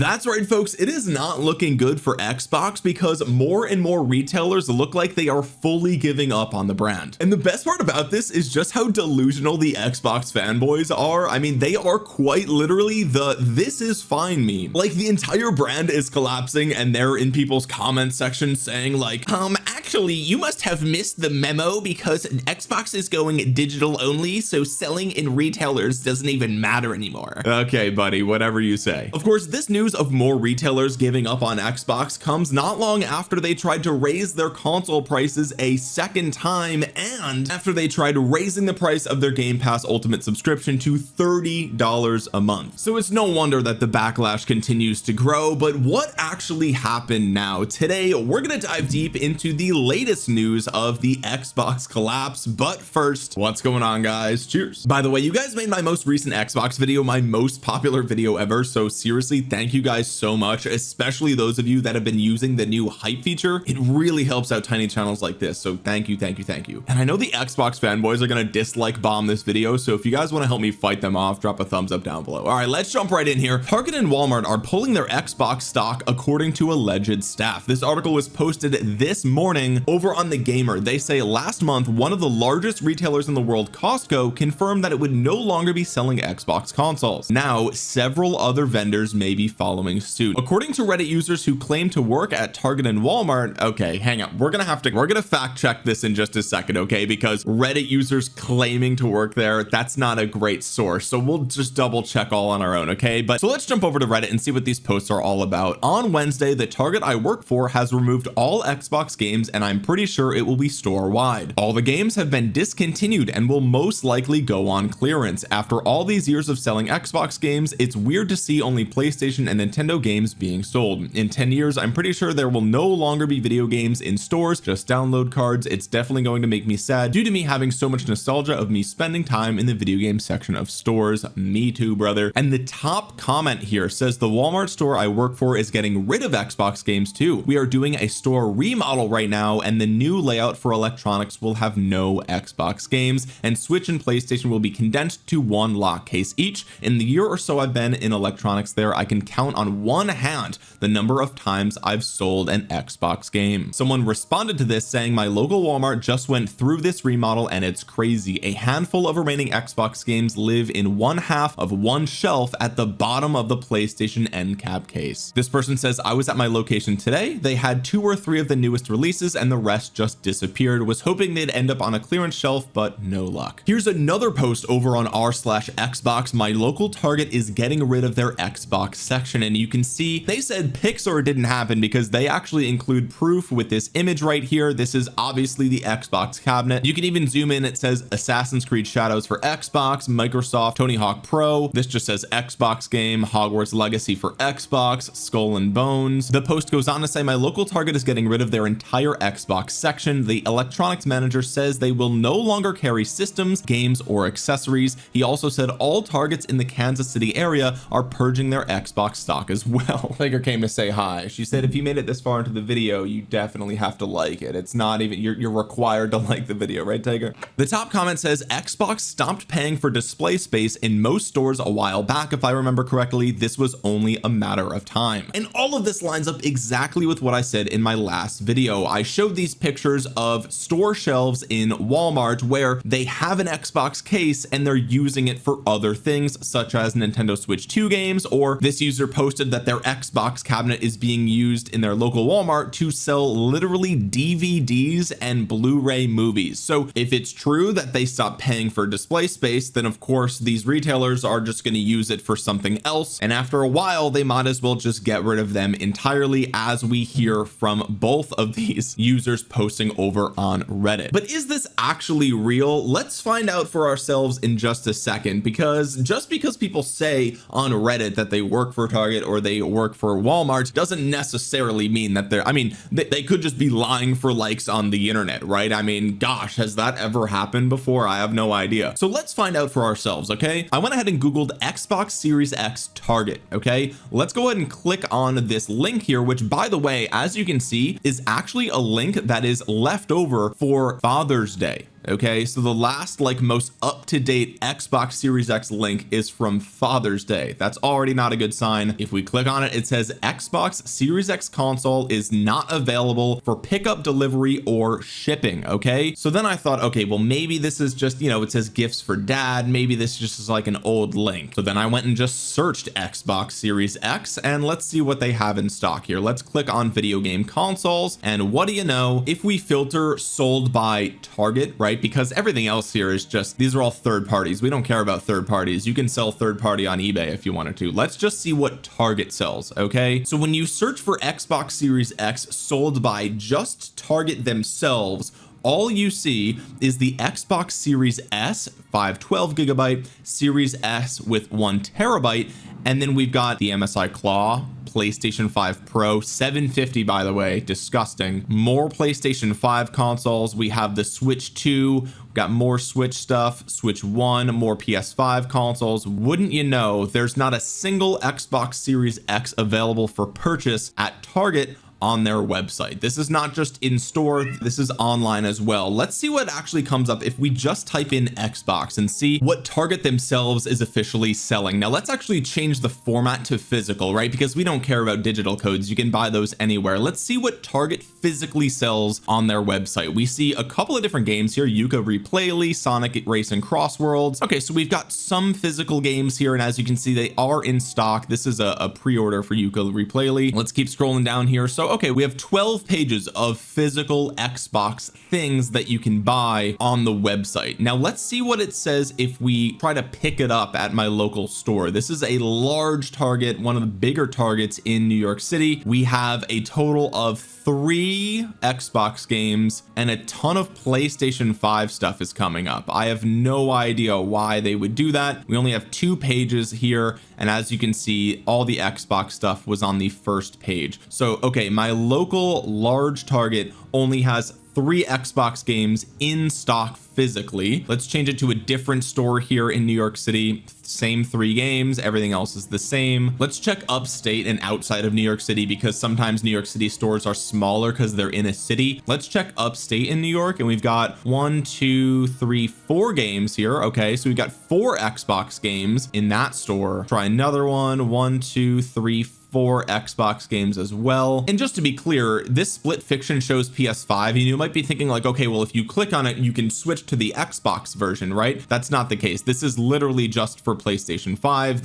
That's right, folks, it is not looking good for Xbox because more and more retailers look like they are fully giving up on the brand. And the best part about this is just how delusional the Xbox fanboys are. I mean, they are quite literally the "this is fine" meme. Like, the entire brand is collapsing and they're in people's comment section saying like, actually you must have missed the memo because Xbox is going digital only, so selling in retailers doesn't even matter anymore. Okay, buddy, whatever you say. Of course, this news of more retailers giving up on Xbox comes not long after they tried to raise their console prices a second time, and after they tried raising the price of their Game Pass Ultimate subscription to $30 a month. So it's no wonder that the backlash continues to grow. But what actually happened now? Today we're going to dive deep into the latest news of the Xbox collapse, but first, what's going on, guys? Cheers. By the way, you guys made my most recent Xbox video my most popular video ever, so seriously, thank you guys so much, especially those of you that have been using the new hype feature. It really helps out tiny channels like this, so thank you. And I know the Xbox fanboys are gonna dislike bomb this video, so if you guys want to help me fight them off, drop a thumbs up down below. All right, let's jump right in here. Target and Walmart are pulling their Xbox stock according to alleged staff. This article was posted this morning over on The Gamer. They say last month one of the largest retailers in the world, Costco, confirmed that it would no longer be selling Xbox consoles. Now several other vendors may be following suit, according to Reddit users who claim to work at Target and Walmart. Okay, hang on, we're gonna fact check this in just a second, okay, because Reddit users claiming to work there, that's not a great source, so we'll just double check all on our own, okay? But so let's jump over to Reddit and see what these posts are all about. On Wednesday, the Target I work for has removed all Xbox games, and I'm pretty sure it will be store-wide. All the games have been discontinued and will most likely go on clearance. After all these years of selling Xbox games, it's weird to see only PlayStation and Nintendo games being sold. In 10 years, I'm pretty sure there will no longer be video games in stores, just download cards. It's definitely going to make me sad due to me having so much nostalgia of me spending time in the video game section of stores. Me too, brother. And the top comment here says the Walmart store I work for is getting rid of Xbox games too. We are doing a store remodel right now, and the new layout for electronics will have no Xbox games, and Switch and PlayStation will be condensed to one lock case each. In the year or so I've been in electronics there, I can count on one hand the number of times I've sold an Xbox game. Someone responded to this saying my local Walmart just went through this remodel and it's crazy. A handful of remaining Xbox games live in one half of one shelf at the bottom of the PlayStation end cap case. This person says I was at my location today. They had 2 or 3 of the newest releases and the rest just disappeared. Was hoping they'd end up on a clearance shelf, but no luck. Here's another post over on r/Xbox. My local Target is getting rid of their Xbox section, and you can see they said Pixar didn't happen because they actually include proof with this image right here. This is obviously the Xbox cabinet. You can even zoom in. It says Assassin's Creed Shadows for Xbox, Microsoft Tony Hawk Pro. This just says Xbox game, Hogwarts Legacy for Xbox, Skull and Bones. The post goes on to say my local Target is getting rid of their entire Xbox section. The electronics manager says they will no longer carry systems, games, or accessories. He also said all Targets in the Kansas City area are purging their Xbox stock as well. Tiger came to say hi. She said if you made it this far into the video, you definitely have to like it. It's not even, you're required to like the video, right, Tiger? The top comment says Xbox stopped paying for display space in most stores a while back. If I remember correctly, this was only a matter of time. And all of this lines up exactly with what I said in my last video. I showed these pictures of store shelves in Walmart where they have an Xbox case and they're using it for other things such as Nintendo Switch 2 games, or this user posted that their Xbox cabinet is being used in their local Walmart to sell literally DVDs and Blu-ray movies. So if it's true that they stopped paying for display space, then of course these retailers are just going to use it for something else, and after a while they might as well just get rid of them entirely, as we hear from both of these users posting over on Reddit. But is this actually real? Let's find out for ourselves in just a second, because just because people say on Reddit that they work for Target or they work for Walmart doesn't necessarily mean that they're, I mean, they could just be lying for likes on the internet, right? I mean, gosh, has that ever happened before? I have no idea. So let's find out for ourselves, okay? I went ahead and Googled Xbox Series X Target, okay? Let's go ahead and click on this link here, which by the way, as you can see, is actually a link that is left over for Father's Day. Okay, so the last like most up-to-date Xbox Series X link is from Father's Day. That's already not a good sign. If we click on it, it says Xbox Series X console is not available for pickup, delivery, or shipping. Okay, so then I thought, okay, well maybe this is just, you know, it says gifts for dad, maybe this just is like an old link. So then I went and just searched Xbox Series X, and let's see what they have in stock here. Let's click on video game consoles, and what do you know, if we filter sold by Target, right, because everything else here is just, these are all third parties. We don't care about third parties. You can sell third party on eBay if you wanted to. Let's just see what Target sells. Okay, so when you search for Xbox Series X sold by just Target themselves, all you see is the Xbox Series S 512 gigabyte, Series S with 1 terabyte, and then we've got the MSI Claw, PlayStation 5 Pro, 750 by the way, disgusting. More PlayStation 5 consoles. We have the Switch 2, we've got more Switch stuff, Switch 1, more PS5 consoles. Wouldn't you know, there's not a single Xbox Series X available for purchase at Target on their website. This is not just in store, this is online as well. Let's see what actually comes up if we just type in Xbox and see what Target themselves is officially selling. Now let's actually change the format to physical, right, because we don't care about digital codes. You can buy those anywhere. Let's see what Target physically sells on their website. We see a couple of different games here: Yuka Replayly, Sonic Race and Crossworlds. Okay, so we've got some physical games here, and as you can see, they are in stock. This is a pre-order for Yuka Replayly. Let's keep scrolling down here. So okay, we have 12 pages of physical Xbox things that you can buy on the website. Now let's see what it says if we try to pick it up at my local store. This is a large Target, one of the bigger Targets in New York City. We have a total of 3 Xbox games, and a ton of PlayStation 5 stuff is coming up. I have no idea why they would do that. We only have 2 pages here, and as you can see, all the Xbox stuff was on the first page. So okay, my local large Target only has 3 Xbox games in stock physically. Let's change it to a different store here in New York City. Same 3 games, everything else is the same. Let's check upstate and outside of New York City, because sometimes New York City stores are smaller because they're in a city. Let's check upstate in New York, and we've got 1 2 3 4 games here. Okay, so we've got 4 Xbox games in that store. Try another one. 1 2 3 4 Xbox games as well. And just to be clear, this split fiction shows PS5, and you might be thinking like, okay, well, if you click on it, you can switch to the Xbox version, right? That's not the case. This is literally just for PlayStation 5.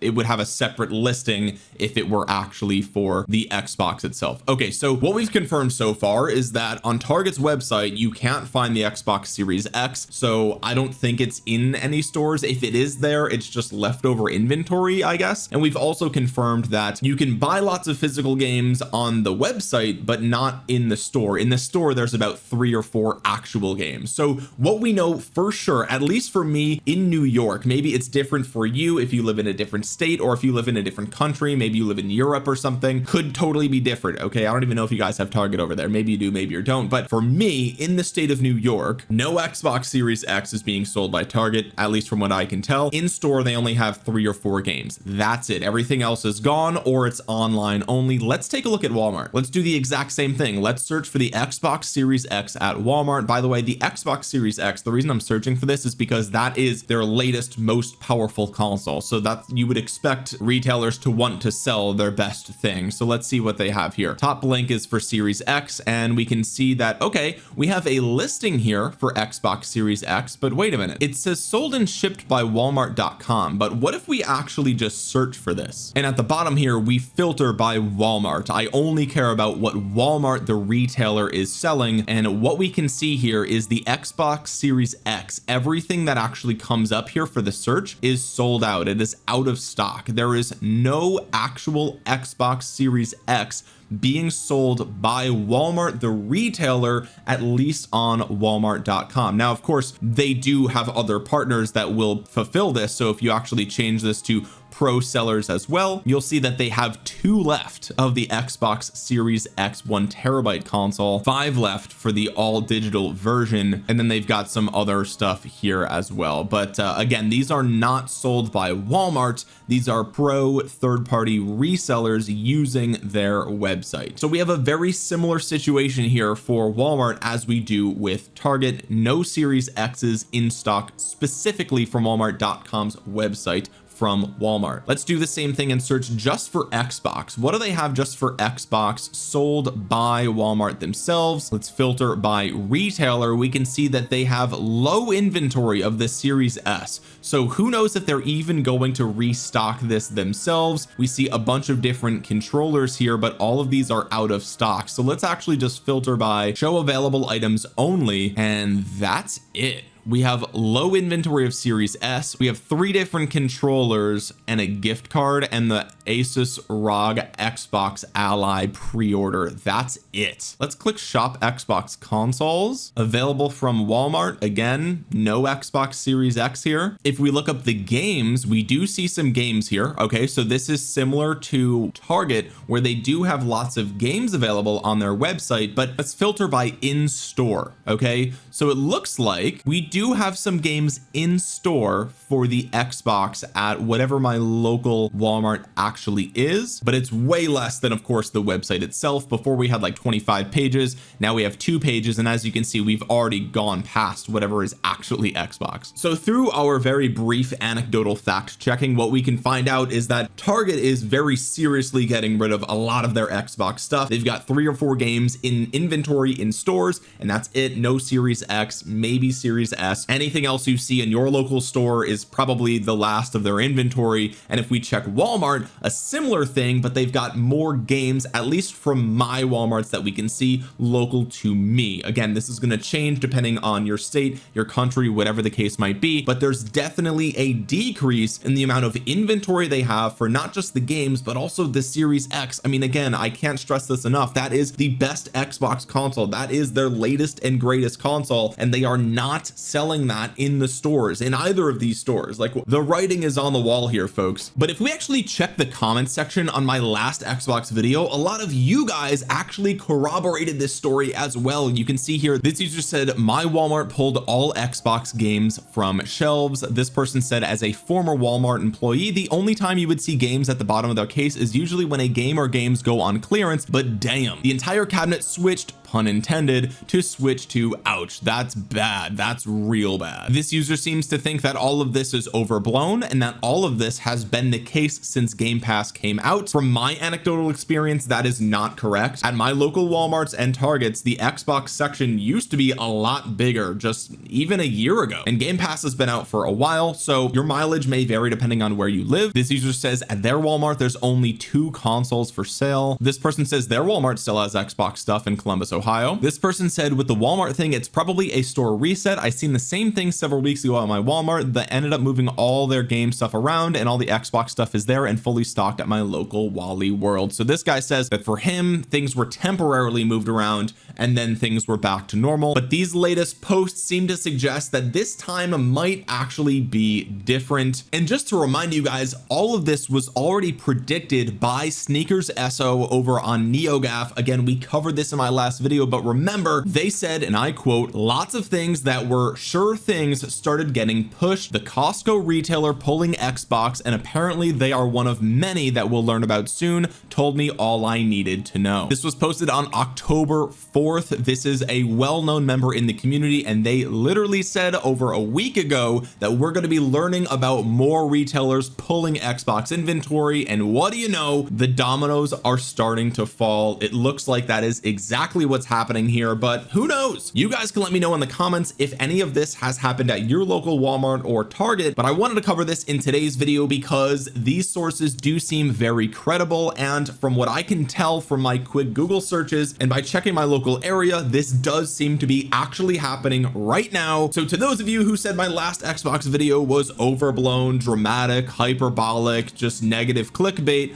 It would have a separate listing if it were actually for the Xbox itself. Okay, so what we've confirmed so far is that on Target's website, you can't find the Xbox Series X. So I don't think it's in any stores. If it is there, it's just leftover inventory, I guess. And we've also confirmed that you can buy lots of physical games on the website, but not in the store. In the store, there's about 3 or 4 actual games. So what we know for sure, at least for me in New York, maybe it's different for you if you live in a different state, or if you live in a different country, maybe you live in Europe or something, could totally be different. Okay, I don't even know if you guys have Target over there. Maybe you do, maybe you don't. But for me, in the state of New York, no Xbox Series X is being sold by Target, at least from what I can tell. In store, they only have 3 or 4 games. That's it. Everything else is gone, or it's online only. Let's take a look at Walmart. Let's do the exact same thing. Let's search for the Xbox Series X at Walmart. By the way, the Xbox Series X, the reason I'm searching for this is because that is their latest, most powerful console. So that you would expect retailers to want to sell their best thing. So let's see what they have here. Top link is for Series X, and we can see that, okay, we have a listing here for Xbox Series X, but wait a minute. It says sold and shipped by Walmart.com. But what if we actually just search for this? And at the bottom here, we filter by Walmart. I only care about what Walmart, the retailer, is selling, and what we can see here is the Xbox Series X. Everything that actually comes up here for the search is sold out. It is out of stock. There is no actual Xbox Series X being sold by Walmart, the retailer, at least on Walmart.com. Now, of course, they do have other partners that will fulfill this. So if you actually change this to Pro sellers as well. You'll see that they have 2 left of the Xbox Series X 1TB console, 5 left for the all digital version, and then they've got some other stuff here as well. But again, these are not sold by Walmart. These are pro third-party resellers using their website. So we have a very similar situation here for Walmart as we do with Target. No Series X's in stock specifically from Walmart.com's website from Walmart. Let's do the same thing and search just for Xbox. What do they have just for Xbox sold by Walmart themselves? Let's filter by retailer. We can see that they have low inventory of the Series S. So who knows if they're even going to restock this themselves. We see a bunch of different controllers here, but all of these are out of stock. So let's actually just filter by show available items only, and that's it. We have low inventory of Series S. We have 3 different controllers and a gift card and the Asus ROG Xbox Ally pre-order. That's it. Let's click shop Xbox consoles. Available from Walmart. Again, no Xbox Series X here. If we look up the games, we do see some games here. Okay, so this is similar to Target where they do have lots of games available on their website, but let's filter by in-store. Okay, so it looks like we do have some games in store for the Xbox at whatever my local Walmart actually is, but it's way less than of course the website itself. Before we had like 25 pages, now we have 2 pages, and as you can see, we've already gone past whatever is actually Xbox. So through our very brief anecdotal fact checking, what we can find out is that Target is very seriously getting rid of a lot of their Xbox stuff. They've got 3 or 4 games in inventory in stores, and that's it. No Series X, maybe Series S. Anything else you see in your local store is probably the last of their inventory. And if we check Walmart, a similar thing, but they've got more games, at least from my Walmarts that we can see local to me. Again, this is going to change depending on your state, your country, whatever the case might be, but there's definitely a decrease in the amount of inventory they have for not just the games, but also the Series X. I mean, again, I can't stress this enough. That is the best Xbox console. That is their latest and greatest console, and they are not selling that in the stores, in either of these stores. Like, the writing is on the wall here, folks. But if we actually check the comment section on my last Xbox video, a lot of you guys actually corroborated this story as well. You can see here, this user said, my Walmart pulled all Xbox games from shelves. This person said, as a former Walmart employee, the only time you would see games at the bottom of their case is usually when a game or games go on clearance, but damn, the entire cabinet switched, pun intended, to switch to. Ouch, that's bad. That's real bad. This user seems to think that all of this is overblown and that all of this has been the case since Game Pass came out. From my anecdotal experience, that is not correct. At my local Walmarts and Targets, the Xbox section used to be a lot bigger just even a year ago, and Game Pass has been out for a while, so your mileage may vary depending on where you live. This user says at their Walmart there's only 2 consoles for sale. This person says their Walmart still has Xbox stuff in Columbus, Ohio. This person said with the Walmart thing, it's probably a store reset. I seen the same thing several weeks ago at my Walmart that ended up moving all their game stuff around, and all the Xbox stuff is there and fully stocked at my local Wally World. So this guy says that for him, things were temporarily moved around and then things were back to normal. But these latest posts seem to suggest that this time might actually be different. And just to remind you guys, all of this was already predicted by Sneakers SO over on NeoGAF. Again, we covered this in my last video, but remember, they said, and I quote, lots of things that were sure things started getting pushed. The Costco retailer pulling Xbox, and apparently they are one of many that we'll learn about soon, told me all I needed to know. This was posted on October 4th. This is a well-known member in the community, and they literally said over a week ago that we're going to be learning about more retailers pulling Xbox inventory, and what do you know, the dominoes are starting to fall. It looks like that is exactly what's happening here, but who knows? You guys can let me know in the comments if any of this has happened at your local Walmart or Target. But I wanted to cover this in today's video because these sources do seem very credible, and from what I can tell from my quick Google searches and by checking my local area, this does seem to be actually happening right now. So to those of you who said my last Xbox video was overblown, dramatic, hyperbolic, just negative clickbait,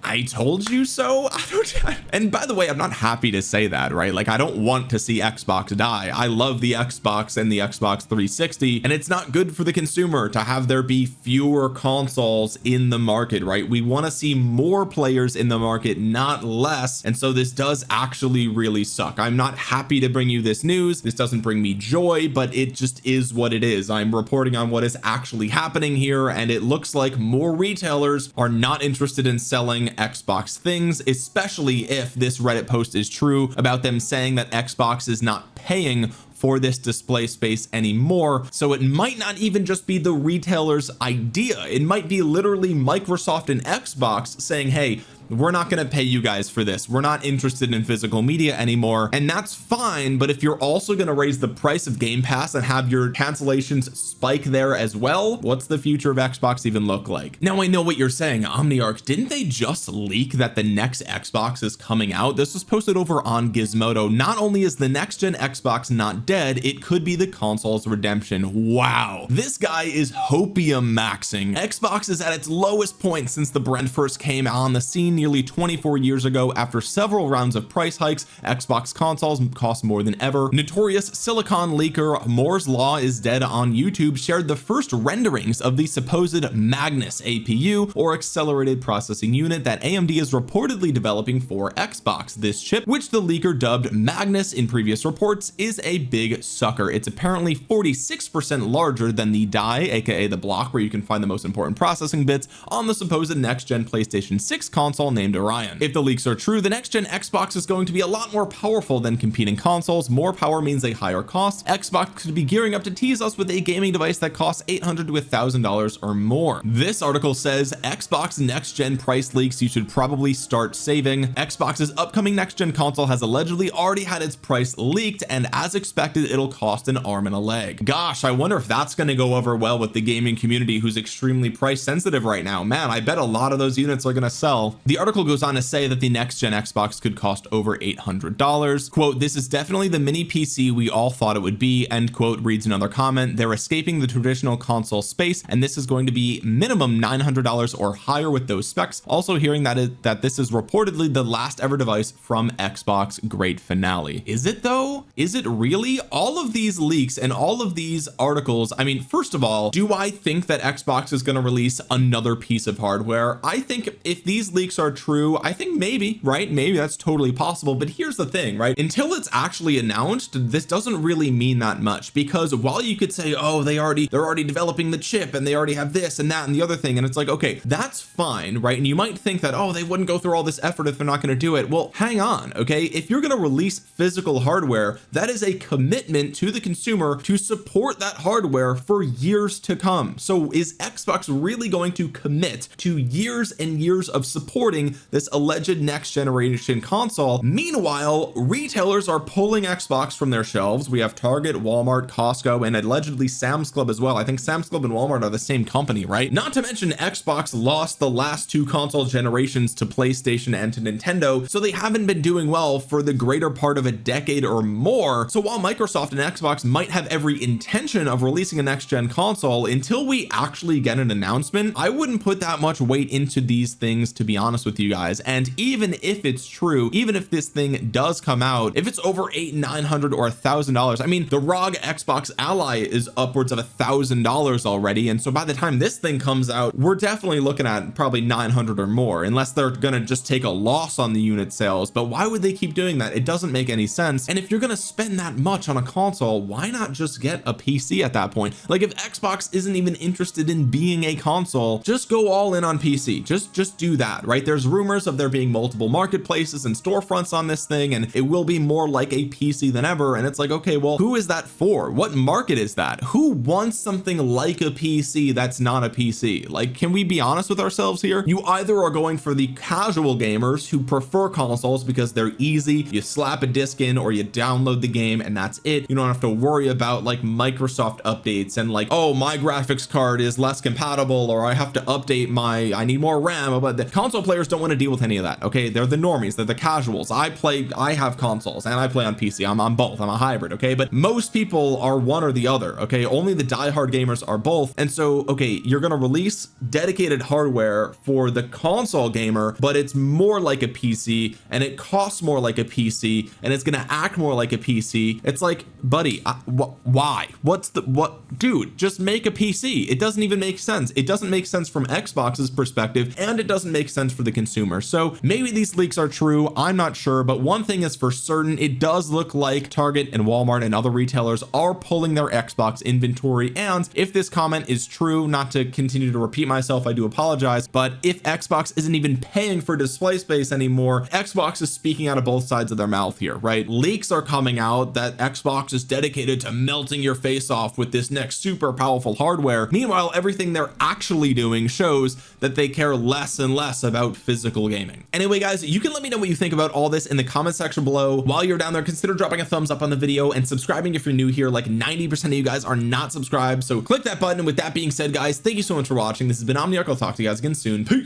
I told you so. And by the way, I'm not happy to say that, right? Like, I don't want to see Xbox die. I love the Xbox and the Xbox 360, and it's not good for the consumer to have there be fewer consoles in the market, right? We want to see more players in the market, not less. And so this does actually really suck. I'm not happy to bring you this news. This doesn't bring me joy, but it just is what it is. I'm reporting on what is actually happening here, and it looks like more retailers are not interested in selling Xbox things, especially if this Reddit post is true about them saying that Xbox is not paying for this display space anymore. So it might not even just be the retailer's idea. It might be literally Microsoft and Xbox saying, hey, we're not going to pay you guys for this. We're not interested in physical media anymore. And that's fine. But if you're also going to raise the price of Game Pass and have your cancellations spike there as well, what's the future of Xbox even look like? Now, I know what you're saying, Omniarch. Didn't they just leak that the next Xbox is coming out? This was posted over on Gizmodo. Not only is the next gen Xbox not dead, it could be the console's redemption. Wow. This guy is hopium maxing. Xbox is at its lowest point since the brand first came on the scene nearly 24 years ago. After several rounds of price hikes, Xbox consoles cost more than ever. Notorious silicon leaker Moore's Law is Dead on YouTube shared the first renderings of the supposed Magnus APU, or accelerated processing unit, that AMD is reportedly developing for Xbox. This chip, which the leaker dubbed Magnus in previous reports, is a big sucker. It's apparently 46% larger than the die, aka the block where you can find the most important processing bits on the supposed next-gen PlayStation 6 console named Orion. If the leaks are true, the next-gen Xbox is going to be a lot more powerful than competing consoles. More power means a higher cost. Xbox could be gearing up to tease us with a gaming device that costs $800 to $1,000 or more. This article says Xbox next-gen price leaks, you should probably start saving. Xbox's upcoming next-gen console has allegedly already had its price leaked, and as expected, it'll cost an arm and a leg. Gosh, I wonder if that's going to go over well with the gaming community, who's extremely price sensitive right now. Man, I bet a lot of those units are going to sell. The article goes on to say that the next gen Xbox could cost over $800. Quote, this is definitely the mini PC we all thought it would be, end quote, reads another comment. They're escaping the traditional console space, and this is going to be minimum $900 or higher with those specs. Also hearing that this is reportedly the last ever device from Xbox. Great finale. Is it though? Is it really? All of these leaks and all of these articles, I mean, first of all, do I think that Xbox is going to release another piece of hardware? I think if these leaks are true, I think maybe, right? Maybe that's totally possible. But here's the thing, right? Until it's actually announced, this doesn't really mean that much, because while you could say, oh, they're already developing the chip and they already have this and that and the other thing, and it's like, okay, that's fine, right? And you might think that, oh, they wouldn't go through all this effort if they're not going to do it. Well, hang on, okay? If you're going to release physical hardware, that is a commitment to the consumer to support that hardware for years to come. So is Xbox really going to commit to years and years of supporting this alleged next generation console? Meanwhile, retailers are pulling Xbox from their shelves. We have Target, Walmart, Costco, and allegedly Sam's Club as well. I think Sam's Club and Walmart are the same company, right? Not to mention Xbox lost the last two console generations to PlayStation and to Nintendo, so they haven't been doing well for the greater part of a decade or more. So while Microsoft and Xbox might have every intention of releasing a next gen console, until we actually get an announcement, I wouldn't put that much weight into these things, to be honest with you guys. And even if it's true, even if this thing does come out, if it's over $800, $900 or $1,000, I mean, the ROG Xbox Ally is upwards of $1,000 already, and so by the time this thing comes out, we're definitely looking at probably 900 or more, unless they're gonna just take a loss on the unit sales. But why would they keep doing that? It doesn't make any sense. And if you're gonna spend that much on a console, why not just get a PC at that point? Like, if Xbox isn't even interested in being a console, just go all in on PC. Just do that, right? There's rumors of there being multiple marketplaces and storefronts on this thing, and it will be more like a PC than ever. And it's like, okay, well, who is that for? What market is that? Who wants something like a PC that's not a PC? Like, can we be honest with ourselves here? You either are going for the casual gamers who prefer consoles because they're easy, you slap a disc in or you download the game and that's it. You don't have to worry about like Microsoft updates and like, oh, my graphics card is less compatible, or I have to update I need more RAM. But the console players players don't want to deal with any of that. Okay, they're the normies, they're the casuals. I have consoles and I play on PC. I'm on both. I'm a hybrid. Okay, but most people are one or the other. Okay, only the diehard gamers are both. And so, okay, you're gonna release dedicated hardware for the console gamer, but it's more like a PC and it costs more like a PC and it's gonna act more like a PC. It's like, buddy, why? What, dude, just make a PC. It doesn't even make sense. It doesn't make sense from Xbox's perspective, and it doesn't make sense for the consumer. So maybe these leaks are true, I'm not sure, but one thing is for certain, it does look like Target and Walmart and other retailers are pulling their Xbox inventory. And if this comment is true, not to continue to repeat myself, I do apologize, but if Xbox isn't even paying for display space anymore, Xbox is speaking out of both sides of their mouth here, right? Leaks are coming out that Xbox is dedicated to melting your face off with this next super powerful hardware. Meanwhile, everything they're actually doing shows that they care less and less about physical gaming. Anyway, guys, you can let me know what you think about all this in the comment section below. While you're down there, consider dropping a thumbs up on the video and subscribing if you're new here. Like 90% of you guys are not subscribed, so click that button. And with that being said, guys, thank you so much for watching. This has been Omniarch. I'll talk to you guys again soon. Peace.